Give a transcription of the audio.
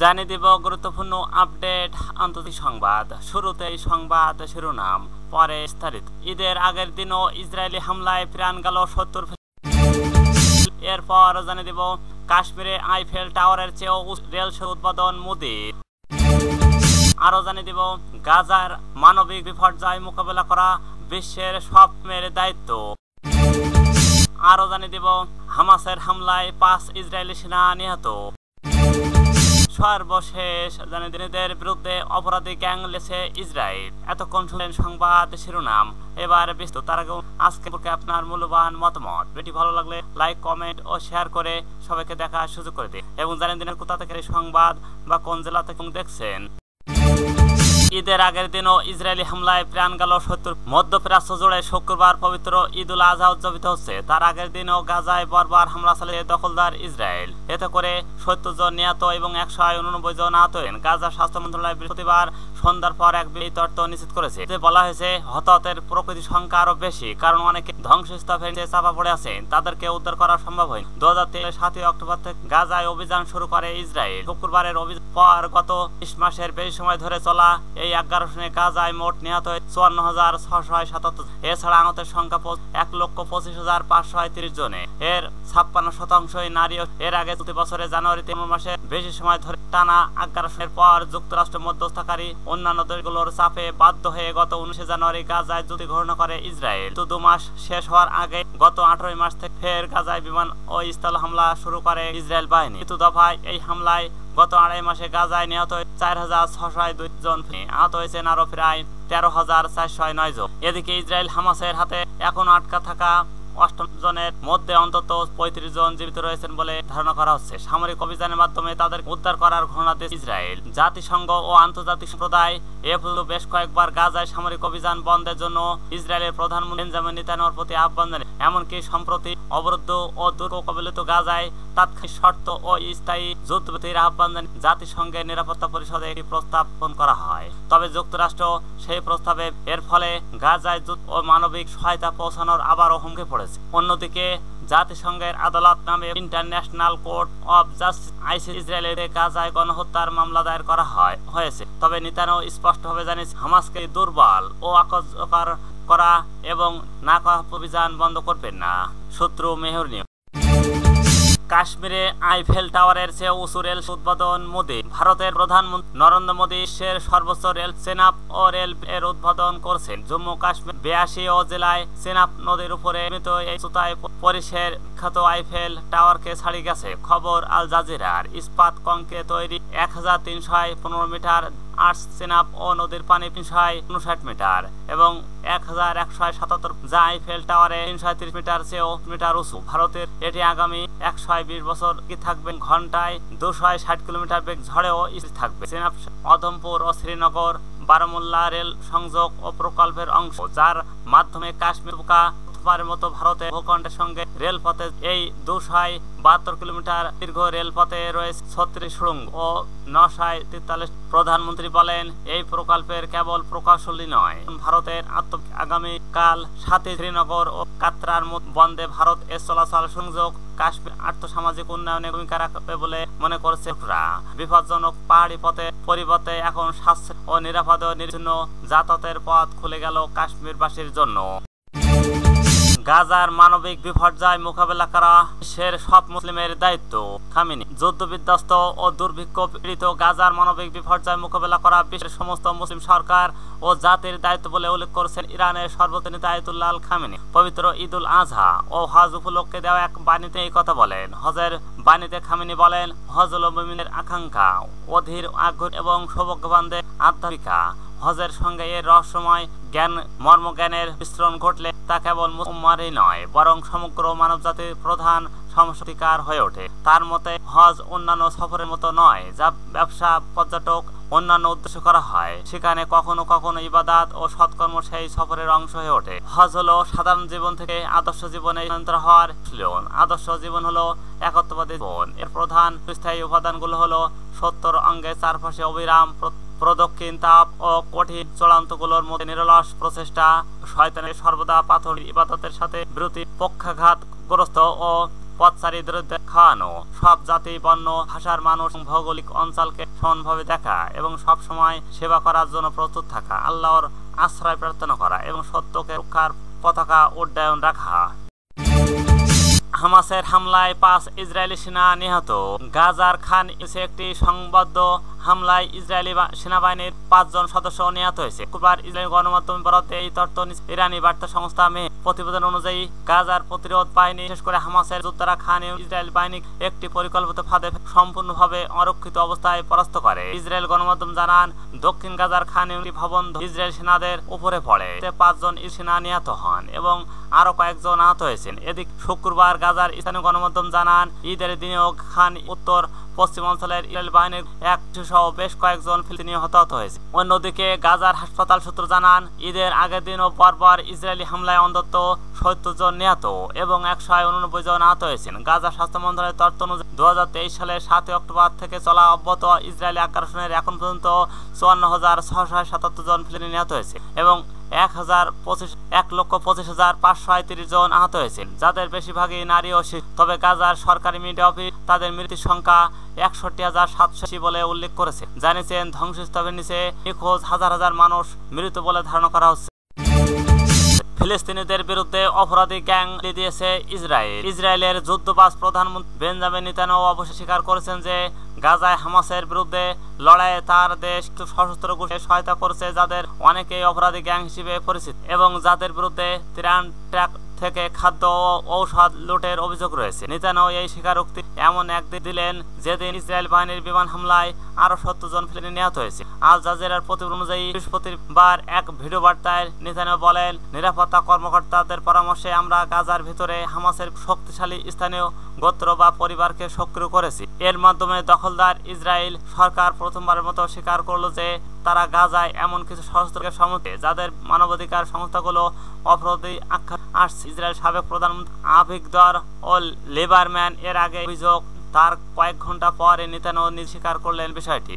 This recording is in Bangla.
জানিয়ে দিব গুরুত্বপূর্ণ আপডেট আন্তর্জাতিক সংবাদ। শুরুতেই সংবাদ শিরোনাম, পরে বিস্তারিত। ঈদের আগের দিনও ইসরায়েলি হামলায় প্রাণ গেল 70। এরপর জানিয়ে দিব কাশ্মীরে আইফেল টাওয়ারের চেয়েও রেল সেতু উদ্বোধন মোদির। আরো জানিয়ে দিব গাজার মানবিক বিপর্যয় মোকাবেলা করা বিশ্বের সবচেয়ে দায়িত্ব। আরো জানিয়ে দিব হামাসের হামলায় 5 ইসরায়েলি সেনা নিহত। সর্বশেষ জানিয়ে বিরুদ্ধে অপরাধী গ্যাং লেছে ইসরায়েল। এতক্ষণ শুনলেন সংবাদ শিরোনাম, এবার বিস্তারিত। তার আগে আজকে আপনার মূল্যবান মতামত, ভিডিও ভালো লাগলে লাইক, কমেন্ট ও শেয়ার করে সবাইকে দেখার সুযোগ করে দিন এবং জানিয়ে দিনের কোথা থেকে সংবাদ বা কোন জেলা থেকে দেখছেন। ঈদের আগের দিনও ইসরায়েলি হামলায় প্রাণ গেল 70। মধ্যপ্রাচ্য জুড়ে শুক্রবার পবিত্র ঈদ উল আজহা উদযাপিত হচ্ছে। তার আগের দিনও গাজায় বর্বর হামলা চালিয়ে দখলদার ইসরায়েল। এতে করে 70 জন নিহত এবং 189 জন আহত হন। গাজা স্বাস্থ্য মন্ত্রণালয় বৃহস্পতিবার সন্ধ্যার পর এক তথ্য নিশ্চিত করেছে। এতে বলা হয়েছে হতাহতের প্রকৃত সংখ্যা আরো বেশি, কারণ অনেকে ধ্বংসস্তূপের নিচে চাপা পড়ে আছেন, তাদেরকে উদ্ধার করা সম্ভব হয়নি। 2023 7 অক্টোবর থেকে গাজায় অভিযান শুরু করে ইসরায়েল। শুক্রবারের অভিযান পর গত 20 মাসের বেশি সময় ধরে চলা এই আগ্রাসনে গাজায় মোট নিহত 54,677। এছাড়া আহতের সংখ্যা 1,25,530 জনে। এর 56% নারী। এর আগে চলতি বছরের জানুয়ারি 3 মাসে বেশি সময় ধরে টানা আগ্রাসনের পর যুক্তরাষ্ট্র মধ্যস্থকারী অন্যান্য দেশগুলোর চাপে বাধ্য হয়ে গত 19 জানুয়ারি গাজায় যুদ্ধ ঘোষণা করে ইসরায়েল। 2 মাস শেষ হওয়ার আগে গত 18 মাস থেকে ফের গাজায় বিমান ও স্থল হামলা শুরু করে ইসরায়েল বাহিনী। তৃতীয় দফায় এই হামলায় গত 2.5 মাসে গাজায় নিহত 4,602 জন, আহত হয়েছেন আরো প্রায় 13,409 জন। এদিকে ইসরায়েল হামাসের হাতে এখন আটকা থাকা 8 জনের মধ্যে অন্তত 35 জন জীবিত রয়েছেন বলে ধারণা করা হচ্ছে। সামরিক অভিযানের মাধ্যমে তাদের উদ্ধার করার ঘোষণা দিয়েছে ইসরায়েল। জাতিসংঘ ও আন্তর্জাতিক সম্প্রদায় এ পর্যন্ত বেশ কয়েকবার গাজায় সামরিক অভিযান বন্ধের জন্য ইসরায়েলের প্রধানমন্ত্রী বেঞ্জামিন নেতানিয়াহুর প্রতি আহ্বান জানায়। এমনকি সম্প্রতি অবরুদ্ধ ও দুর্ভোগ কবলিত গাজায় তাৎক্ষণিক শর্ত ও স্থায়ী যুদ্ধবিরতির আহ্বান জানিয়ে জাতিসংঘের নিরাপত্তা পরিষদে একটি প্রস্তাব করা হয়। তবে যুক্তরাষ্ট্র সেই প্রস্তাবে এর ফলে গাজায় যুদ্ধ ও মানবিক সহায়তা পৌঁছানোর আবারও হুমকি পড়েছে। অন্যদিকে জাতিসংঘের আদালত নামে international court of justice ICJ ইসরায়েলের গাজায় গণহত্যার মামলা দায়ের করা হয়েছে। তবে নেতানিয়াহু স্পষ্টভাবে জানিয়েছে হামাসকে দুর্বল ও অকার্যকর করা এবং না করা অভিযান বন্ধ করবেন না। শত্রু মেহর নিয়োগ। কাশ্মীরে আইফেল টাওয়ারের চেয়ে উঁচু রেল উদ্বোধন মোদি। ভারতের প্রধানমন্ত্রী নরেন্দ্র মোদী বিশ্বের সর্বোচ্চ রেল চেনাব ও রেল এর উদ্বোধন করছেন। জম্মু কাশ্মীর 82 জেলায় চেনাব নদীর উপরে নির্মিত এই চূড়ায় পরিসের বিখ্যাত আইফেল টাওয়ারকে ছাড়িয়ে গেছে খবর আল জাজিরার। ইস্পাত কংক্রিটে তৈরি 1315 মিটার আর্চ চেনাব ও নদীর পানি 359 মিটার এবং 1177, যা আইফেল টাওয়ারে 330 মিটার চেয়েও মিটার উঁচু। ভারতের এটি আগামী 120 বছর কি থাকবে। ঘন্টায় 260 কিলোমিটার বেগ ঝড়েও থাকবে। চেনাব অধমপুর ও শ্রীনগর বারামুল্লা রেল সংযোগ ও প্রকল্পের অংশ, যার মাধ্যমে কাশ্মীর মতো ভারতের ভূখণ্ডের সঙ্গে রেলপথে এই 272 কিলোমিটার দীর্ঘ রেলপথে রয়েছে 36 সুড়ঙ্গ ও 943। প্রধানমন্ত্রী বলেন, এই প্রকল্পের কেবল প্রকৌশলী নয়, ভারতের আগামীকাল 7 শ্রীনগর ও কাতরার বন্দে ভারত এর চলাচল সংযোগ কাশ্মীর আর্থসামাজিক উন্নয়নে ভূমিকা রাখবে বলে মনে করছে। বিপজ্জনক পাহাড়ি পথে পরিবর্তে এখন স্বাস্থ্য ও নিরাপদ ও নির্বিঘ্ন যাতায়াতের পথ খুলে গেল কাশ্মীরবাসীর জন্য। গাজার মানবিক বিপর্যয় মোকাবেলা করা বিশ্বের সব মুসলিমের দায়িত্ব। খামেনি। যুদ্ধ বিধ্বস্ত ও দুর্ভিক্ষ পীড়িত গাজার মানবিক বিপর্যয় মোকাবেলা করা বিশ্বের সমস্ত মুসলিম সরকার ও জাতির দায়িত্ব বলে উল্লেখ করেছেন ইরানের সর্বোচ্চ নেতা আয়াতুল্লাহ আল খামেনি। পবিত্র ঈদ উল আজহা ও হজ উপলক্ষে দেওয়া এক বাণীতে এই কথা বলেন। হজের বাণীতে খামেনি বলেন, হজ হল মুমিনের আকাঙ্ক্ষা, অধীর আগ্রহ এবং সৌভাগ্যবানদের আধ্যাত্মিকা। হজের সঙ্গে এর রহস্যময় জ্ঞান মর্মজ্ঞানের মিশ্রণ ঘটলে তা কেবল মুসলমানই নয়, বরং সমগ্র মানবজাতির প্রধান সমস্যার হয়ে ওঠে। তার মতে হজ অন্যান্য সফরের মতো নয়, যা ব্যবসা, পর্যটক, অন্যান্য উদ্দেশ্য করা হয়। সেখানে কখনো কখনো ইবাদত ও সৎকর্ম সেই সফরের অংশ হয়ে ওঠে। হজ হলো সাধারণ জীবন থেকে আদর্শ জীবনে স্থানান্তর হওয়ার মিলন। আদর্শ জীবন হলো একত্ববাদী জীবন। এর প্রধান স্থায়ী উপাদানগুলো হলো 70 অঙ্গের চারপাশে অবিরাম প্রদক্ষিণ, তাপ ও কঠিন চূড়ান্তগুলোর মধ্যে নিরলস প্রচেষ্টা, শয়তানের সর্বদা পাথর ইবাদতের সাথে বিরতি, পক্ষাঘাতগ্রস্ত ও পথচারীদের খাওয়ানো, সব জাতি বর্ণ ভাষার মানুষ ভৌগোলিক অঞ্চলকে সমানভাবে দেখা এবং সব সময় সেবা করার জন্য প্রস্তুত থাকা, আল্লাহর আশ্রয় প্রার্থনা করা এবং সত্যকে রক্ষার পতাকা উড্ডয়ন রাখা। হামাসের হামলায় ৫ ইসরায়েলি সেনা নিহত। গাজার খান ইউনিসে একটি সংবদ্ধ হামলায় ইসরায়েলি সেনাবাহিনীর ৫ জন সদস্য নিহত হয়েছে। শুক্রবার ইসরায়েলি গণমাধ্যমে বরাদ্দে এই তথ্য ইরানি বার্তা সংস্থা প্রতিবেদন অনুযায়ী গাজার প্রতিরোধ বাহিনী বিশেষ করে হামাসের যোদ্ধারা খান ইসরায়েল বাহিনী একটি পরিকল্পিত ফাঁদে সম্পূর্ণভাবে অরক্ষিত অবস্থায় পরাস্ত করে। ইসরায়েল গণমাধ্যম জানান, দক্ষিণ গাজার খান ইউনিটি ভবন ইসরায়েল সেনাদের উপরে পড়ে। ৫ জন সেনা নিহত হন এবং আরো কয়েকজন আহত হয়েছেন। এদিকে শুক্রবার গাজার স্থানীয় গণমাধ্যম জানান, ঈদের দিনেও খান উত্তর পশ্চিম অঞ্চলের ইসরায়েল বাহিনীর এক সহ বেশ কয়েকজন ফিলিস্তিনি হতাহত হয়েছে। অন্যদিকে গাজার হাসপাতাল সূত্র জানান, ঈদের আগের দিনও পরপর ইসরায়েলি হামলায় অন্তত ৭০ জন নিহত এবং ১৮৯ জন আহত হয়েছেন। গাজা স্বাস্থ্য মন্ত্রণালয়ের তথ্য অনুযায়ী ২০২৩ সালের ৭ অক্টোবর থেকে চলা অব্যাহত ইসরায়েলি আগ্রাসনের এখন পর্যন্ত ৫৪,৬৭৭ জন ফিলিস্তিনি নিহত হয়েছে এবং ১,২৫,৫৩০ জন আহত হয়েছেন, যাদের বেশিরভাগই নারী ও শিশু। তবে গাজার সরকারি মিডিয়া অফিস তাদের মৃত্যুর সংখ্যা ৬১,৭৮০ বলে উল্লেখ করেছে। জানিয়েছেন, ধ্বংসস্তূপের নিচে নিখোঁজ হাজার হাজার মানুষ মৃত বলে ধারণা করা হচ্ছে। ফিলিস্তিনিদের বিরুদ্ধে অপরাধী গ্যাং দিয়েছে ইসরায়েল। ইসরায়েলের যুদ্ধবাজ প্রধানমন্ত্রী বেঞ্জামিন নেতানিয়াহু অবশ্যই স্বীকার করেছেন যে গাজায় হামাসের বিরুদ্ধে লড়াইয়ে তার দেশ সশস্ত্র গোষ্ঠী সহায়তা করেছে, যাদের অনেকেই অপরাধী গ্যাং হিসেবে পরিচিত এবং যাদের বিরুদ্ধে ত্রাণ ট্রাক থেকে খাদ্য ও ঔষধ লুটের অভিযোগ রয়েছে। নেতানিয়াহু এই স্বীকারোক্তি এমন একদিন দিলেন যেদিন ইসরায়েল বাহিনীর বিমান হামলায় আরো ৭০ জন ফিলিস্তিনি নিহত হয়েছে। আল জাজিরার প্রতিবেদন অনুযায়ী বৃহস্পতিবার এক ভিডিও বার্তায় নেতানিয়াহু বলেন, নিরাপত্তা কর্মকর্তাদের পরামর্শে আমরা গাজার ভিতরে হামাসের শক্তিশালী স্থানীয় গোত্র বা পরিবারকে সক্রিয় করেছি। এর মাধ্যমে দখলদার ইসরায়েল সরকার প্রথমবারের মতো স্বীকার করলো যে তারা গাজায় এমন কিছু সশস্ত্রকে সমর্থে যাদের মানবাধিকার সংস্থাগুলো অপরাধী আখ্যা আসছে। ইসরায়েল সাবেক প্রধানমন্ত্রী আভিগদর ও লিবারম্যান এর আগে অভিযোগ তার কয়েক ঘন্টা পরে নেতানিয়াহু স্বীকার করলেন বিষয়টি।